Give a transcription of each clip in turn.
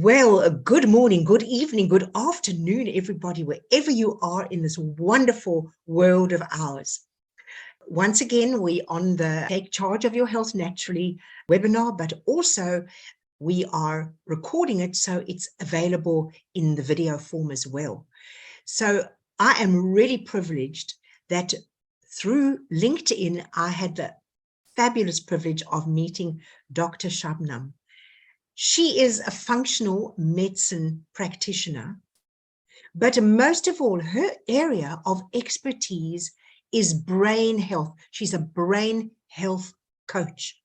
Well, good morning, good evening, good afternoon, everybody, wherever you are in this wonderful world of ours. Once again, we on the Take Charge of Your Health Naturally webinar, but also we are recording it so it's available in the video form as well. So I am really privileged that through LinkedIn, I had the fabulous privilege of meeting Dr. Shabnam. She is a functional medicine practitioner, but most of all, her area of expertise is brain health. She's a brain health coach.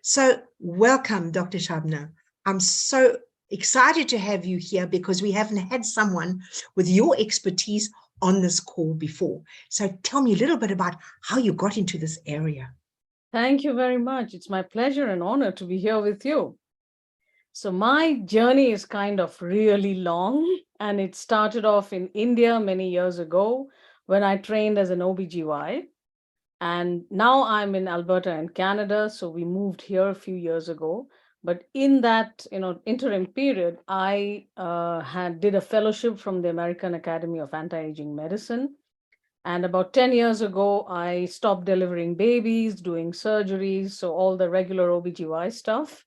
So welcome, Dr. Shabnam. I'm so excited to have you here because we haven't had someone with your expertise on this call before. So tell me a little bit about how you got into this area. Thank you very much. It's my pleasure and honor to be here with you. So my journey is kind of really long, and it started off in India many years ago when I trained as an OBGY. And now I'm in Alberta in Canada, so we moved here a few years ago. But in that interim period, I did a fellowship from the American Academy of Anti-Aging Medicine. And about 10 years ago, I stopped delivering babies, doing surgeries, so all the regular OBGY stuff.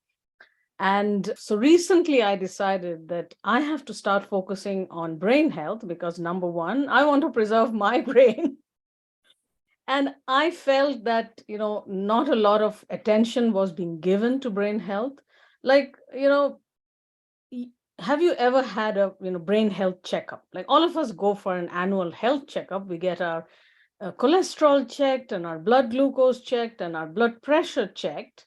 And so recently I decided that I have to start focusing on brain health because number one, I want to preserve my brain. And I felt that, not a lot of attention was being given to brain health. Like, have you ever had a, brain health checkup? Like all of us go for an annual health checkup. We get our cholesterol checked and our blood glucose checked and our blood pressure checked.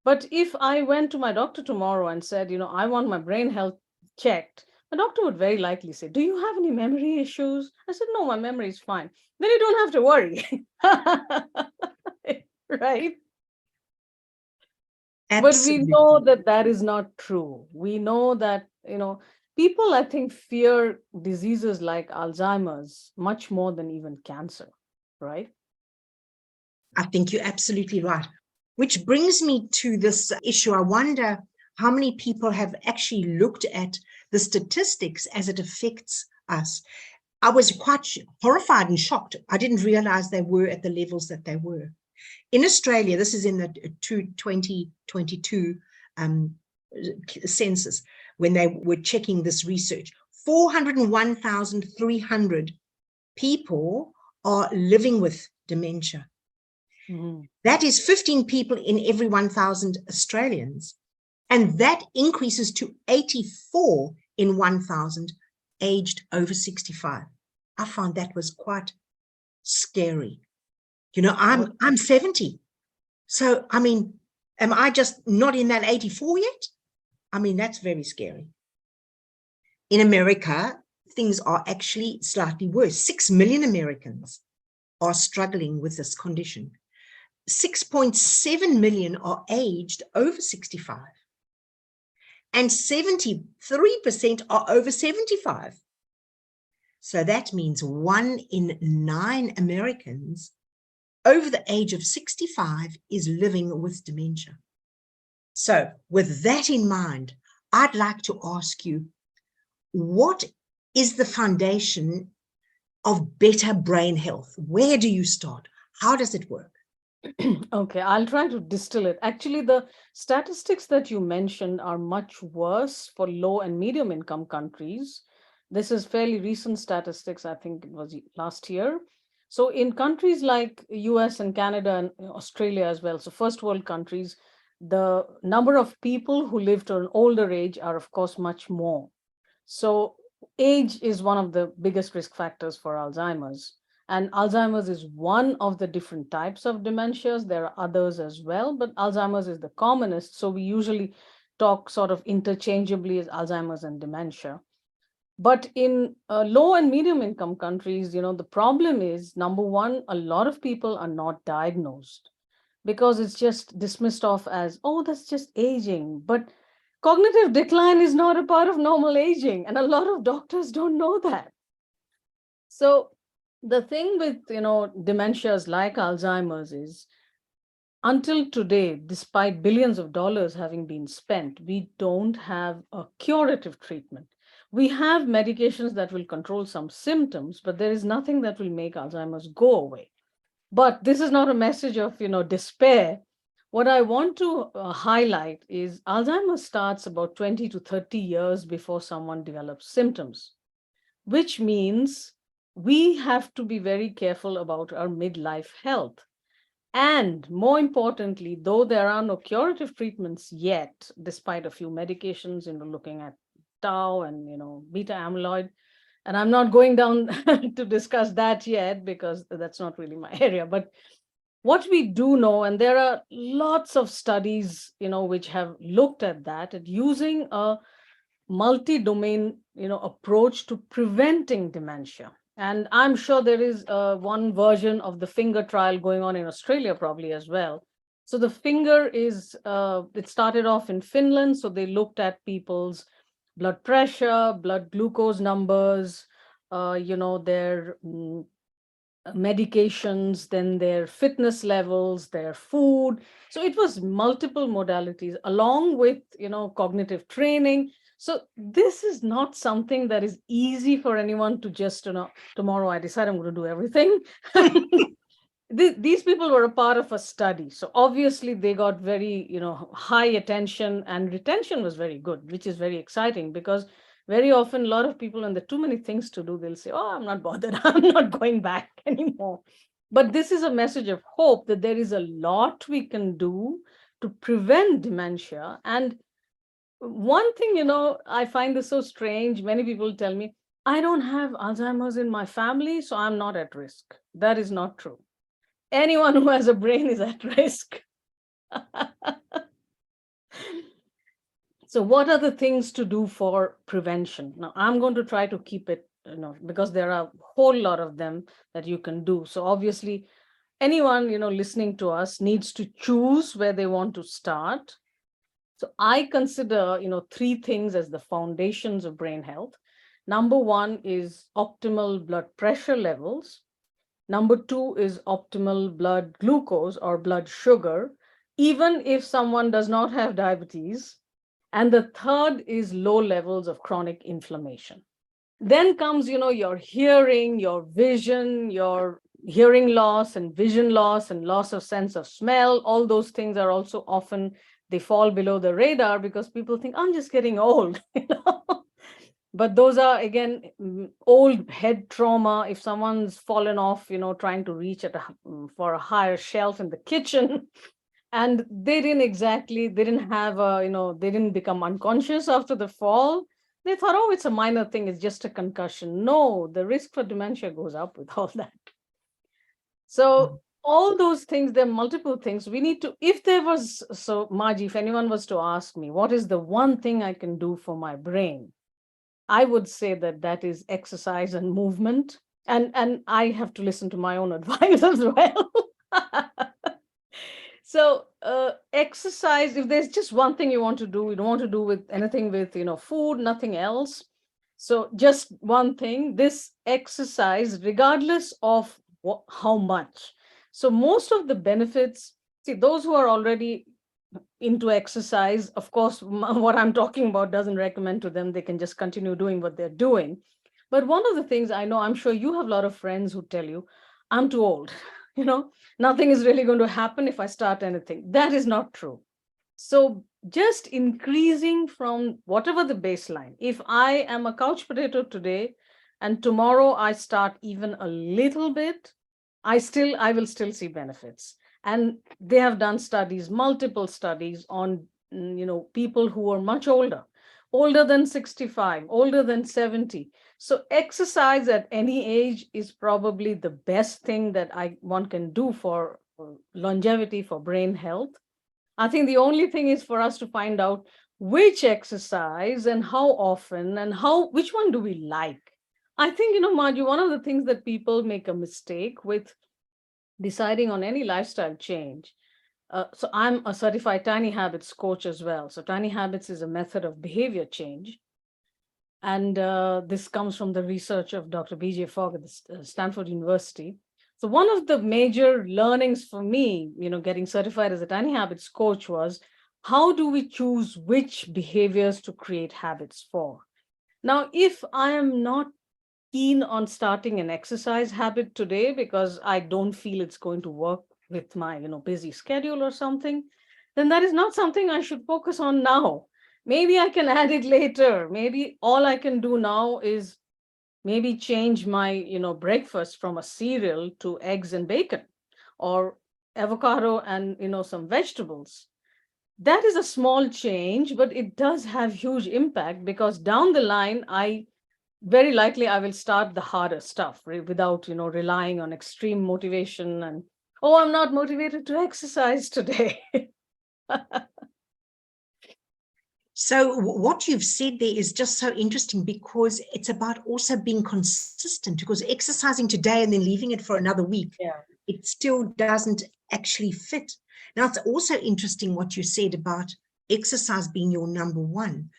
But if I went to my doctor tomorrow and said, I want my brain health checked, the doctor would very likely say, do you have any memory issues? I said, no, my memory is fine. Then you don't have to worry. Right? Absolutely. But we know that that is not true. We know that, people, I think, fear diseases like Alzheimer's much more than even cancer, right? I think you're absolutely right. Which brings me to this issue. I wonder how many people have actually looked at the statistics as it affects us. I was quite horrified and shocked. I didn't realize they were at the levels that they were. In Australia, this is in the 2022 census, when they were checking this research, 401,300 people are living with dementia. Mm-hmm. That is 15 people in every 1,000 Australians. And that increases to 84 in 1,000 aged over 65. I found that was quite scary. I'm 70. So, am I just not in that 84 yet? That's very scary. In America, things are actually slightly worse. 6 million Americans are struggling with this condition. 6.7 million are aged over 65, and 73% are over 75. So that means 1 in 9 Americans over the age of 65 is living with dementia. So with that in mind, I'd like to ask you, what is the foundation of better brain health? Where do you start? How does it work? Okay, I'll try to distill it. Actually, the statistics that you mentioned are much worse for low and medium income countries. This is fairly recent statistics. I think it was last year. So in countries like US and Canada and Australia as well, so first world countries, the number of people who live to an older age are, of course, much more. So age is one of the biggest risk factors for Alzheimer's. And Alzheimer's is one of the different types of dementias. There are others as well, but Alzheimer's is the commonest. So we usually talk sort of interchangeably as Alzheimer's and dementia. But in low and medium income countries, the problem is, number one, a lot of people are not diagnosed because it's just dismissed off as, oh, that's just aging. But cognitive decline is not a part of normal aging, and a lot of doctors don't know that. So the thing with, dementias like Alzheimer's is until today, despite billions of dollars having been spent, we don't have a curative treatment. We have medications that will control some symptoms, but there is nothing that will make Alzheimer's go away. But this is not a message of, despair. What I want to highlight is Alzheimer's starts about 20 to 30 years before someone develops symptoms, which means we have to be very careful about our midlife health. And more importantly, though there are no curative treatments yet, despite a few medications, looking at tau and, beta amyloid, and I'm not going down to discuss that yet because that's not really my area. But what we do know, and there are lots of studies, which have looked at that, at using a multi-domain, approach to preventing dementia. And I'm sure there is one version of the finger trial going on in Australia probably as well. So the finger is, it started off in Finland. So they looked at people's blood pressure, blood glucose numbers, their medications, then their fitness levels, their food. So it was multiple modalities along with, cognitive training. So this is not something that is easy for anyone to just, tomorrow I decide I'm going to do everything. These people were a part of a study. So obviously they got very, high attention, and retention was very good, which is very exciting because very often a lot of people, when there are too many things to do, they'll say, oh, I'm not bothered. I'm not going back anymore. But this is a message of hope that there is a lot we can do to prevent dementia. And one thing, I find this so strange. Many people tell me, I don't have Alzheimer's in my family, so I'm not at risk. That is not true. Anyone who has a brain is at risk. So what are the things to do for prevention? Now, I'm going to try to keep it, because there are a whole lot of them that you can do. So obviously, anyone, listening to us needs to choose where they want to start. So I consider, three things as the foundations of brain health. Number one is optimal blood pressure levels. Number two is optimal blood glucose or blood sugar, even if someone does not have diabetes. And the third is low levels of chronic inflammation. Then comes, your hearing, your vision, your hearing loss and vision loss and loss of sense of smell. All those things are also often, they fall below the radar because people think, I'm just getting old, But those are, again, old head trauma. If someone's fallen off, trying to reach for a higher shelf in the kitchen, and they didn't have they didn't become unconscious after the fall. They thought, oh, it's a minor thing, it's just a concussion. No, the risk for dementia goes up with all that. So all those things, there are multiple things we need to, if there was, so Margie, if anyone was to ask me, what is the one thing I can do for my brain? I would say that is exercise and movement. And I have to listen to my own advice as well. So exercise, if there's just one thing you want to do, you don't want to do with anything with, food, nothing else. So just one thing, this exercise, regardless of how much. So most of the benefits, see, those who are already into exercise, of course, what I'm talking about doesn't recommend to them. They can just continue doing what they're doing. But one of the things I know, I'm sure you have a lot of friends who tell you, I'm too old. Nothing is really going to happen if I start anything. That is not true. So just increasing from whatever the baseline. If I am a couch potato today and tomorrow I start even a little bit, I will still see benefits. And they have done studies, multiple studies on, people who are much older than 65, older than 70. So exercise at any age is probably the best thing that one can do for longevity, for brain health. I think the only thing is for us to find out which exercise and how often and which one do we like. I think, Margie, one of the things that people make a mistake with deciding on any lifestyle change. So I'm a certified Tiny Habits coach as well. So Tiny Habits is a method of behavior change. And this comes from the research of Dr. B.J. Fogg at the Stanford University. So one of the major learnings for me, getting certified as a tiny habits coach was, how do we choose which behaviors to create habits for? Now, if I am not keen on starting an exercise habit today because I don't feel it's going to work with my, busy schedule or something, then that is not something I should focus on now. Maybe I can add it later. Maybe all I can do now is maybe change my, breakfast from a cereal to eggs and bacon, or avocado and, some vegetables. That is a small change, but it does have huge impact, because down the line, very likely I will start the harder stuff without, relying on extreme motivation and, oh, I'm not motivated to exercise today. So what you've said there is just so interesting, because it's about also being consistent, because exercising today and then leaving it for another week, Yeah. it still doesn't actually fit. Now, it's also interesting what you said about exercise being your number one.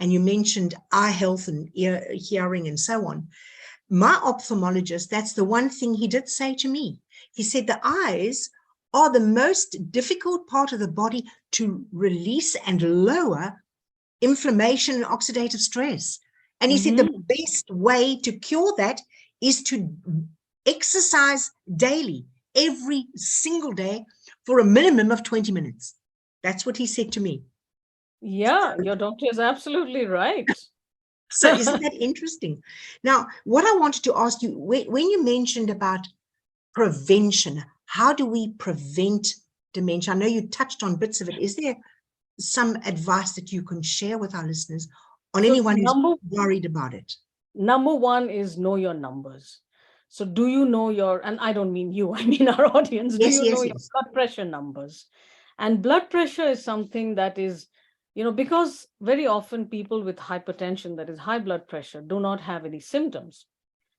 And you mentioned eye health and hearing and so on. My ophthalmologist, that's the one thing he did say to me. He said the eyes are the most difficult part of the body to release and lower inflammation and oxidative stress. And he said the best way to cure that is to exercise daily, every single day, for a minimum of 20 minutes. That's what he said to me. Yeah, your doctor is absolutely right. So isn't that interesting? Now, what I wanted to ask you, when you mentioned about prevention, how do we prevent dementia? I know you touched on bits of it. Is there some advice that you can share with our listeners on So anyone who's worried about it? number one is know your numbers. So do you know and I don't mean you, I mean our audience, do Yes, you know yes, your yes. blood pressure numbers? And blood pressure is something that is, because very often people with hypertension, that is high blood pressure, do not have any symptoms.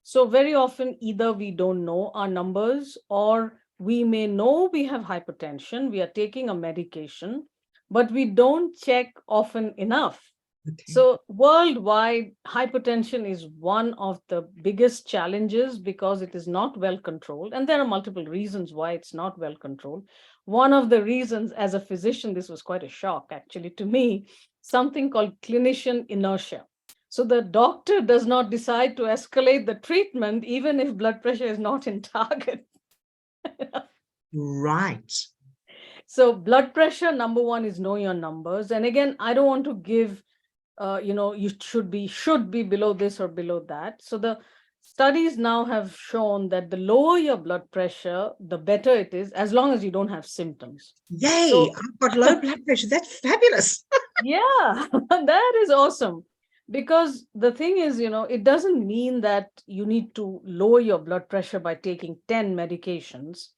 So very often either we don't know our numbers, or we may know we have hypertension, we are taking a medication, but we don't check often enough. Okay. So worldwide, hypertension is one of the biggest challenges because it is not well controlled. And there are multiple reasons why it's not well controlled. One of the reasons, as a physician, this was quite a shock actually to me, something called clinician inertia. So the doctor does not decide to escalate the treatment even if blood pressure is not in target. Right. So blood pressure, number one, is know your numbers. And again, I don't want to give, you should be below this or below that. So the studies now have shown that the lower your blood pressure, the better it is, as long as you don't have symptoms. Yay, So I've got low blood pressure. That's fabulous. yeah, that is awesome. Because the thing is, it doesn't mean that you need to lower your blood pressure by taking 10 medications.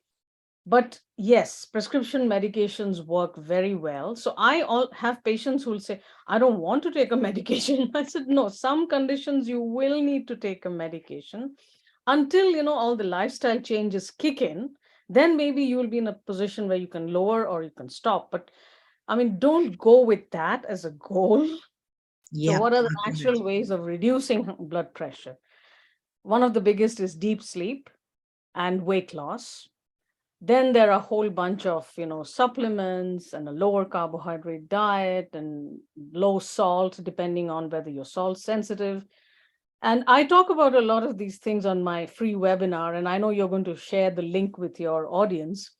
But yes, prescription medications work very well. So I have patients who will say, I don't want to take a medication. I said, no, some conditions you will need to take a medication until, all the lifestyle changes kick in. Then maybe you will be in a position where you can lower or you can stop. But I mean, don't go with that as a goal. So Yeah, what are the I got it. natural ways of reducing blood pressure? One of the biggest is deep sleep and weight loss. Then there are a whole bunch of, supplements and a lower carbohydrate diet and low salt, depending on whether you're salt sensitive. And I talk about a lot of these things on my free webinar, and I know you're going to share the link with your audience.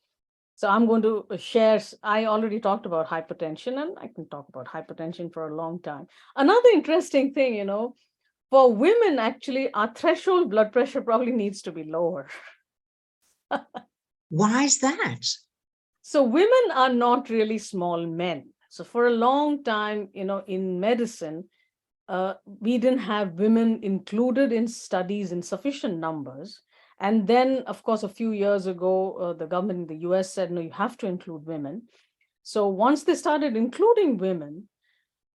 So I'm going to share, I already talked about hypertension, and I can talk about hypertension for a long time. Another interesting thing, for women, actually, our threshold blood pressure probably needs to be lower. Why is that? So women are not really small men. So for a long time, in medicine, we didn't have women included in studies in sufficient numbers. And then, of course, a few years ago, the government in the US said, no, you have to include women. So once they started including women,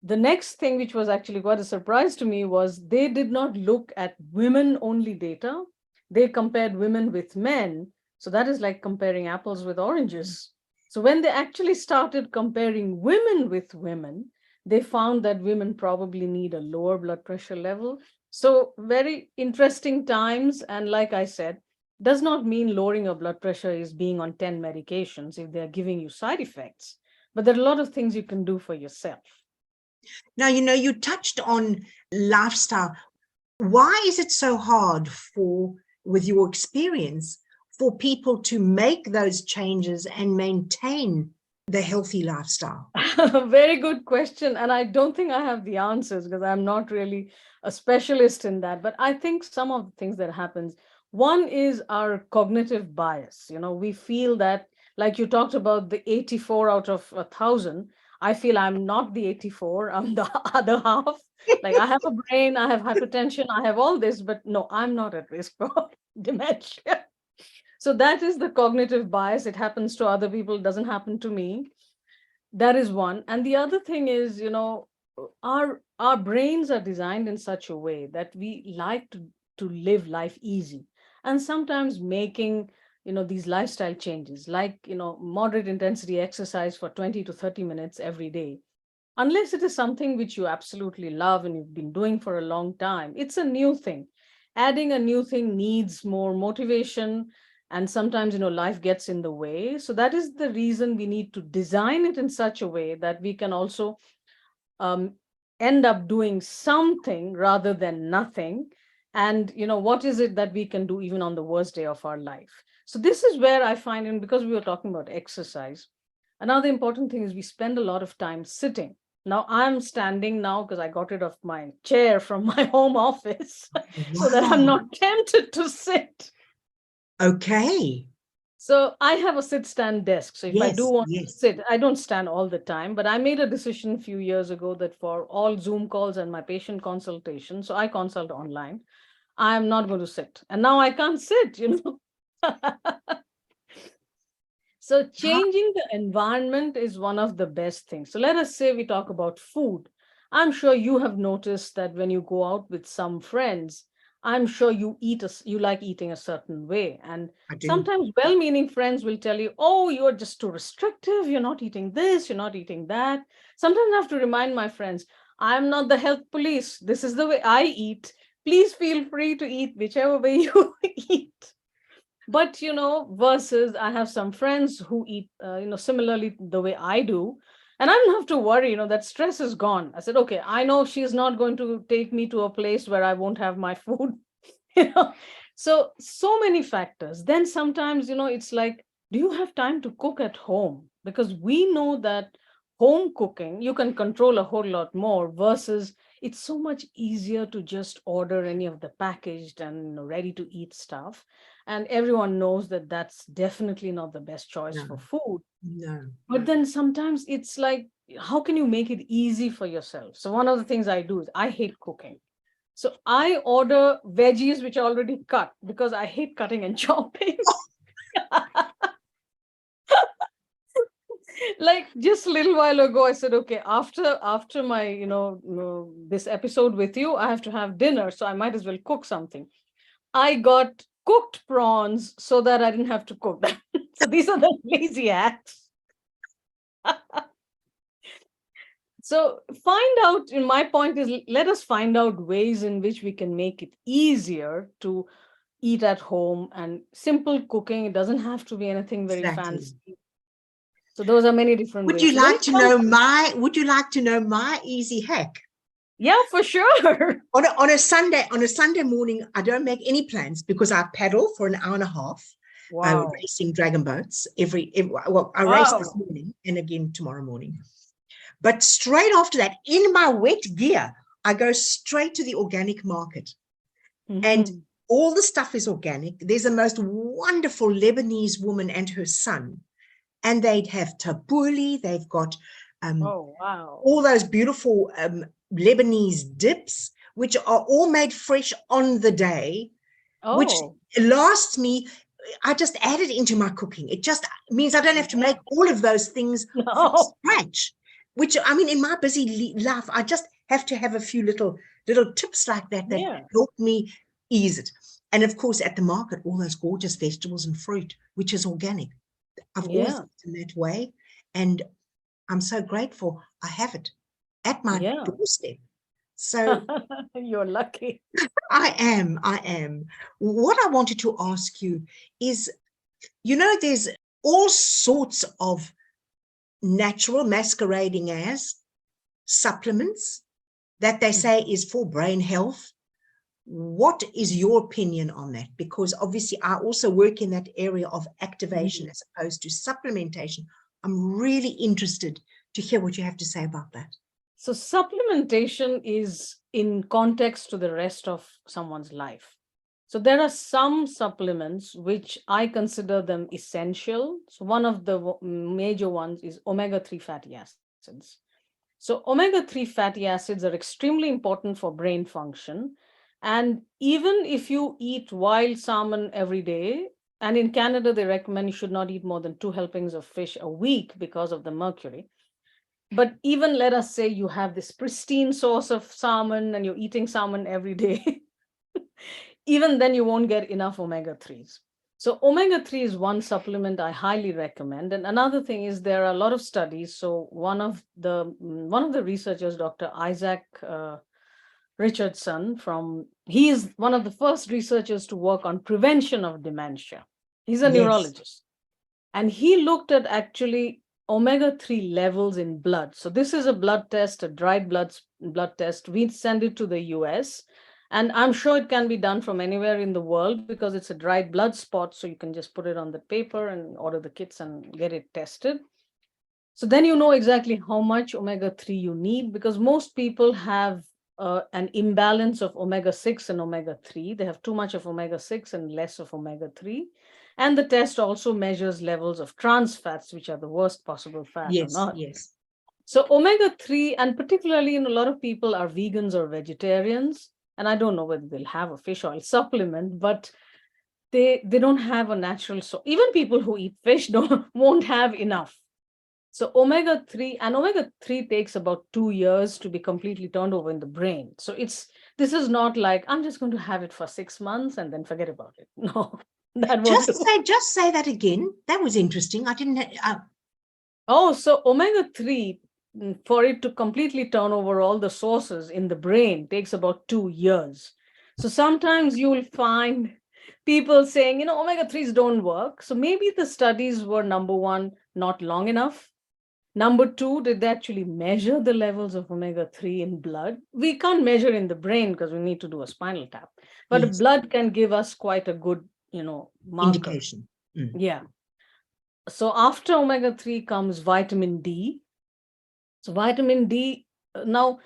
the next thing, which was actually quite a surprise to me, was they did not look at women only data. They compared women with men. So that is like comparing apples with oranges. So when they actually started comparing women with women, they found that women probably need a lower blood pressure level. So very interesting times. And like I said, does not mean lowering your blood pressure is being on 10 medications if they're giving you side effects. But there are a lot of things you can do for yourself. Now, you touched on lifestyle. Why is it so hard with your experience, for people to make those changes and maintain the healthy lifestyle? Very good question. And I don't think I have the answers because I'm not really a specialist in that. But I think some of the things that happens, one is our cognitive bias. We feel that, like you talked about the 84 out of 1,000, I feel I'm not the 84, I'm the other half. Like I have a brain, I have hypertension, I have all this, but no, I'm not at risk for dementia. So that is the cognitive bias. It happens to other people, it doesn't happen to me. That is one. And the other thing is, our brains are designed in such a way that we like to live life easy. And sometimes making, these lifestyle changes, like, moderate intensity exercise for 20 to 30 minutes every day, unless it is something which you absolutely love and you've been doing for a long time, it's a new thing. Adding a new thing needs more motivation, and sometimes, life gets in the way. So that is the reason we need to design it in such a way that we can also um, end up doing something rather than nothing. And what is it that we can do even on the worst day of our life? So this is where I find, and because we were talking about exercise, another important thing is we spend a lot of time sitting. Now I'm standing now because I got rid of my chair from my home office so that I'm Wow. not tempted to sit. Okay. So I have a sit stand desk. So if I do Yes, want to yes. sit, I don't stand all the time, but I made a decision a few years ago that for all Zoom calls and my patient consultation, so I consult online, I'm not going to sit. And now I can't sit. So changing the environment is one of the best things. So let us say we talk about food. I'm sure you have noticed that when you go out with some friends, I'm sure you like eating a certain way. And I do. sometimes well-meaning friends will tell you, oh, you're just too restrictive. You're not eating this, you're not eating that. Sometimes I have to remind my friends, I'm not the health police. This is the way I eat. Please feel free to eat whichever way you eat. But versus I have some friends who eat similarly the way I do, and I don't have to worry. That stress is gone. I said, okay, I know she's not going to take me to a place where I won't have my food. you know so many factors. Then sometimes it's like, do you have time to cook at home? Because we know that home cooking you can control a whole lot more, versus it's so much easier to just order any of the packaged and ready to eat stuff. And everyone knows that that's definitely not the best choice No, for food. no. But then sometimes it's like, how can you make it easy for yourself? So one of the things I do is I hate cooking. So I order veggies which are already cut because I hate cutting and chopping. Like just a little while ago, I said, okay, after my, this episode with you, I have to have dinner. So I might as well cook something. I got cooked prawns so that I didn't have to cook them. So these are the lazy acts. So find out, and my point is, let us find out ways in which we can make it easier to eat at home, and simple cooking. It doesn't have to be anything very Exactly. fancy. So those are many different Would ways. you So when like it to comes, know my easy hack? yeah, for sure. On a Sunday morning, I don't make any plans because I paddle for an hour and a half, Wow. racing dragon boats well, I raced this Wow. morning and again tomorrow morning. But straight after that, in my wet gear, I go straight to the organic market. And Mhm. all the stuff is organic. There's a most wonderful Lebanese woman and her son, and they'd have tabbouleh. They've got Oh, wow. all those beautiful Lebanese dips, which are all made fresh on the day, which Oh, lasts me. I just add it into my cooking. It just means I don't have to yeah. make all of those things from No. scratch, which I mean, in my busy life, I just have to have a few little tips like that Yeah. help me ease it. And of course, at the market, all those gorgeous vegetables and fruit, which is organic. I've always Yeah. lived in that way. And I'm so grateful I have it at my Yeah. doorstep. So You're lucky. I am. What I wanted to ask you is, there's all sorts of natural masquerading as supplements that they say is for brain health. What is your opinion on that? Because obviously I also work in that area of activation as opposed to supplementation. I'm really interested to hear what you have to say about that. So supplementation is in context to the rest of someone's life. So there are some supplements which I consider them essential. So one of the major ones is omega-3 fatty acids. So omega-3 fatty acids are extremely important for brain function. And even if you eat wild salmon every day, and in Canada, they recommend you should not eat more than 2 helpings of fish a week because of the mercury. But even let us say you have this pristine source of salmon and you're eating salmon every day, even then you won't get enough omega-3s. So omega-3 is one supplement I highly recommend. And another thing is there are a lot of studies. So one of the researchers, Dr. Isaac Richardson, he is one of the first researchers to work on prevention of dementia. He's a Yes, neurologist. And he looked at actually omega-3 levels in blood. So this is a blood test, a dried blood test. We send it to the US. And I'm sure it can be done from anywhere in the world because it's a dried blood spot. So you can just put it on the paper and order the kits and get it tested. So then you know exactly how much omega-3 you need, because most people have an imbalance of omega-6 and omega-3. They have too much of omega-6 and less of omega-3. And the test also measures levels of trans fats, which are the worst possible fat on yes, earth. yes. So omega-3, and particularly a lot of people are vegans or vegetarians, and I don't know whether they'll have a fish oil supplement, but they don't have a natural, so even people who eat fish won't have enough. So omega-3 takes about 2 years to be completely turned over in the brain. So this is not like I'm just going to have it for 6 months and then forget about it. No, that won't do. Just say that again. That was interesting. I didn't. Oh, so omega-3, for it to completely turn over all the sources in the brain takes about 2 years. So sometimes you will find people saying, omega-3s don't work. So maybe the studies were, number one, not long enough. Number two, did they actually measure the levels of omega-3 in blood? We can't measure in the brain because we need to do a spinal tap. But Yes, blood can give us quite a good, marker. indication. Yeah. So after omega-3 comes vitamin D. So vitamin D, now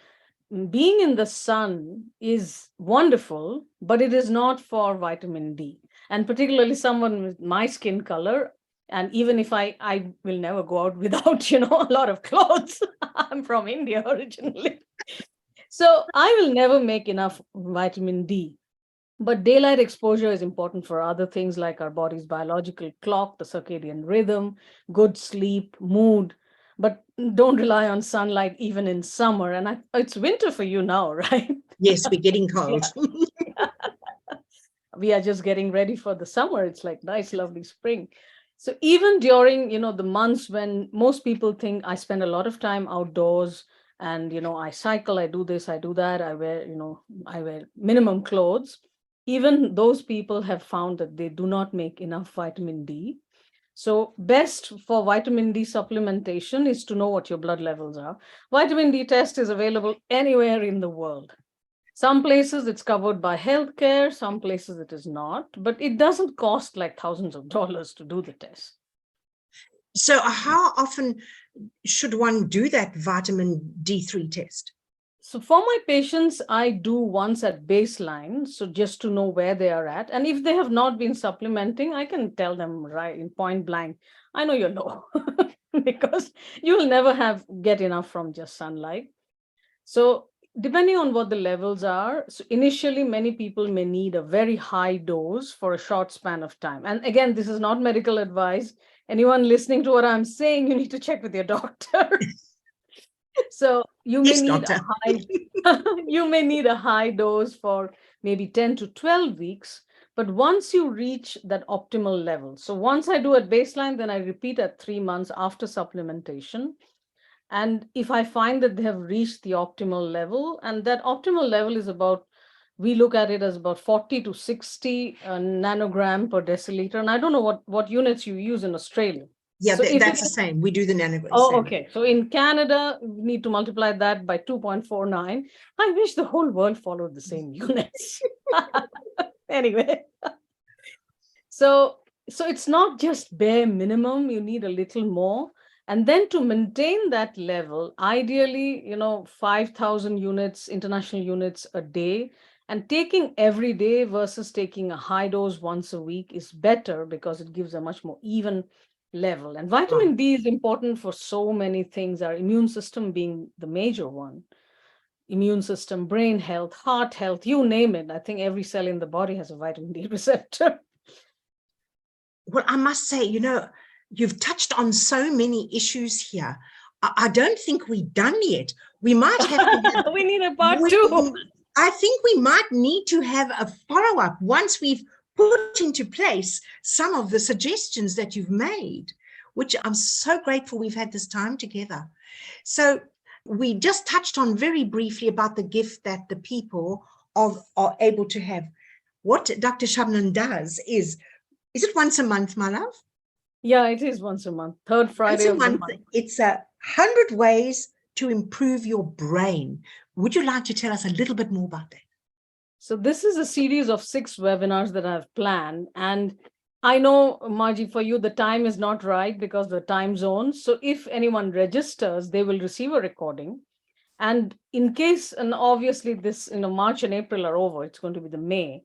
being in the sun is wonderful, but it is not for vitamin D. And particularly someone with my skin color, and even if I will never go out without, a lot of clothes. I'm from India originally. So I will never make enough vitamin D. But daylight exposure is important for other things like our body's biological clock, the circadian rhythm, good sleep, mood. But don't rely on sunlight even in summer. And it's winter for you now, right? Yes, we're getting cold. We are just getting ready for the summer. It's like nice, lovely spring. So even during, the months when most people think I spend a lot of time outdoors and, I cycle, I do this, I do that, I wear minimum clothes. Even those people have found that they do not make enough vitamin D. So best for vitamin D supplementation is to know what your blood levels are. Vitamin D test is available anywhere in the world. Some places it's covered by healthcare, some places it is not, but it doesn't cost like thousands of dollars to do the test. So how often should one do that vitamin D3 test? So for my patients, I do once at baseline, so just to know where they are at. And if they have not been supplementing, I can tell them right in point blank, I know you're low because you will never get enough from just sunlight. So depending on what the levels are, so initially many people may need a very high dose for a short span of time. And again, this is not medical advice. Anyone listening to what I'm saying, you need to check with your doctor. So you may Yes, need doctor. a high you may need a high dose for maybe 10 to 12 weeks. But once you reach that optimal level, so once I do at baseline, then I repeat at 3 months after supplementation. And if I find that they have reached the optimal level, and that optimal level is about, we look at it as about 40 to 60 nanogram per deciliter. And I don't know what units you use in Australia. Yeah, So if that's the same. We do the nanogram. oh, Same. okay. So in Canada, we need to multiply that by 2.49. I wish the whole world followed the same units. Anyway, so it's not just bare minimum, you need a little more. And then to maintain that level, ideally, 5,000 units, international units a day. And taking every day versus taking a high dose once a week is better because it gives a much more even level. And Right. vitamin D is important for so many things, our immune system being the major one. Immune system, brain health, heart health, you name it. I think every cell in the body has a vitamin D receptor. Well, I must say, you've touched on so many issues here. I don't think we're done yet. We might have to have, We need a part two. I think we might need to have a follow-up once we've put into place some of the suggestions that you've made, which I'm so grateful we've had this time together. So we just touched on very briefly about the gift that the people are able to have. What Dr. Shabnam does is it once a month, my love? Yeah, it is once a month, third Friday Once a of the month. month. It's 100 ways to improve your brain. Would you like to tell us a little bit more about that? So this is a series of 6 webinars that I've planned. And I know, Margie, for you, the time is not right because the time zones. So if anyone registers, they will receive a recording. And in case, and obviously this, March and April are over, it's going to be the May.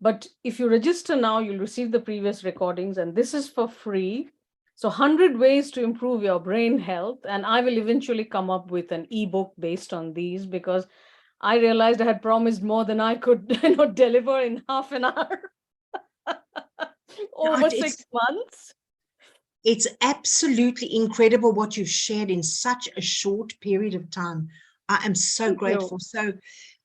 But if you register now, you'll receive the previous recordings, and this is for free. So 100 ways to improve your brain health. And I will eventually come up with an ebook based on these because I realized I had promised more than I could deliver in half an hour over It's 6 months. it's absolutely incredible what you've shared in such a short period of time. I am so Thank grateful. you. So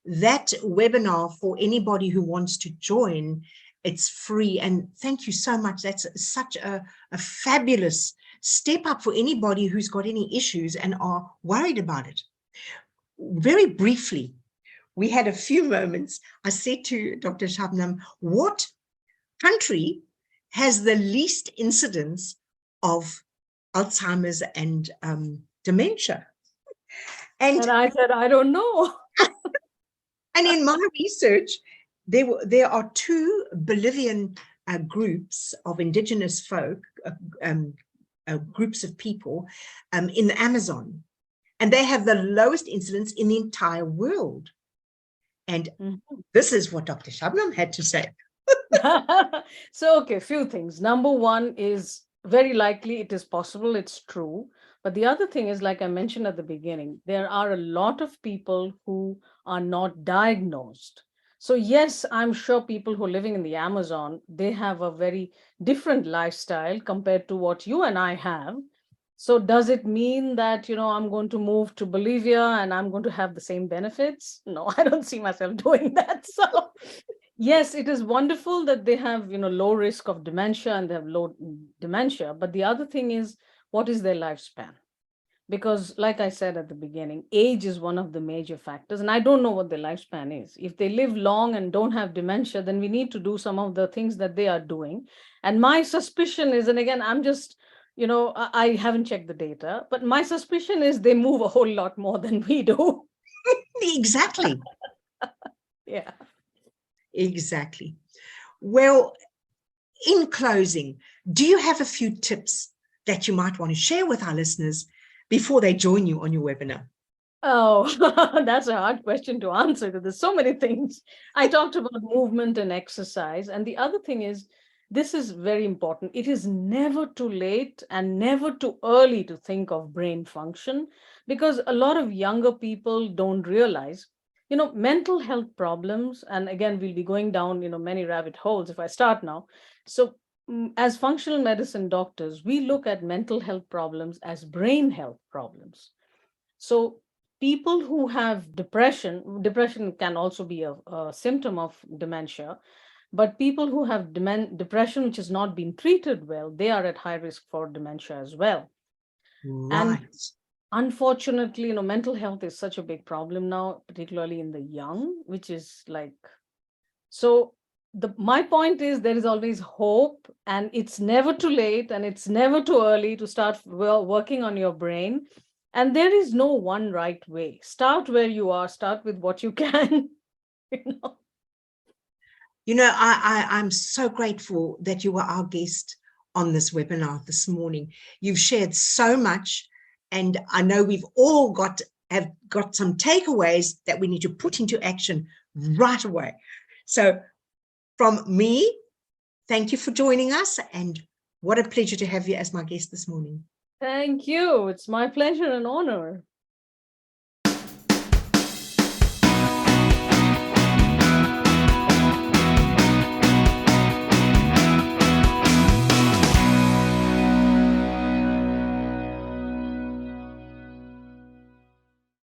that webinar, for anybody who wants to join, it's free. And thank you so much. That's such a fabulous step up for anybody who's got any issues and are worried about it. Very briefly, we had a few moments. I said to Dr. Shabnam, what country has the least incidence of Alzheimer's and dementia? And And I said, I don't know. in my research, there are 2 Bolivian groups of indigenous folk, groups of people in the Amazon, and they have the lowest incidence in the entire world. And this is what Dr. Shabnam had to say. So, okay, few things. Number one is very likely it is possible, it's true. But the other thing is, like I mentioned at the beginning, there are a lot of people who are not diagnosed. So, yes, I'm sure people who are living in the Amazon, they have a very different lifestyle compared to what you and I have. So, does it mean that, I'm going to move to Bolivia and I'm going to have the same benefits? No, I don't see myself doing that. So, yes, it is wonderful that they have, low risk of dementia and they have low dementia. But the other thing is, what is their lifespan? Because, like I said at the beginning, age is one of the major factors. And I don't know what their lifespan is. If they live long and don't have dementia, then we need to do some of the things that they are doing. And my suspicion is, and again, I'm just, I haven't checked the data, but my suspicion is they move a whole lot more than we do. Exactly. Yeah. Exactly. Well, in closing, do you have a few tips that you might want to share with our listeners before they join you on your webinar? Oh, that's a hard question to answer because there's so many things. I talked about movement and exercise. And the other thing is, this is very important. It is never too late and never too early to think of brain function because a lot of younger people don't realize, mental health problems. And again, we'll be going down, many rabbit holes if I start now. So, as functional medicine doctors, we look at mental health problems as brain health problems. So, people who have depression can also be a symptom of dementia, but people who have depression which has not been treated well, they are at high risk for dementia as well. And Right. Unfortunately, mental health is such a big problem now, particularly in the young, which is like, so my point is there is always hope, and it's never too late and it's never too early to start working on your brain. And there is no one right way. Start where you are, start with what you can. you know. I'm so grateful that you were our guest on this webinar this morning. You've shared so much, and I know we've all have got some takeaways that we need to put into action right away. So from me, thank you for joining us, and what a pleasure to have you as my guest this morning. Thank you. It's my pleasure and honor.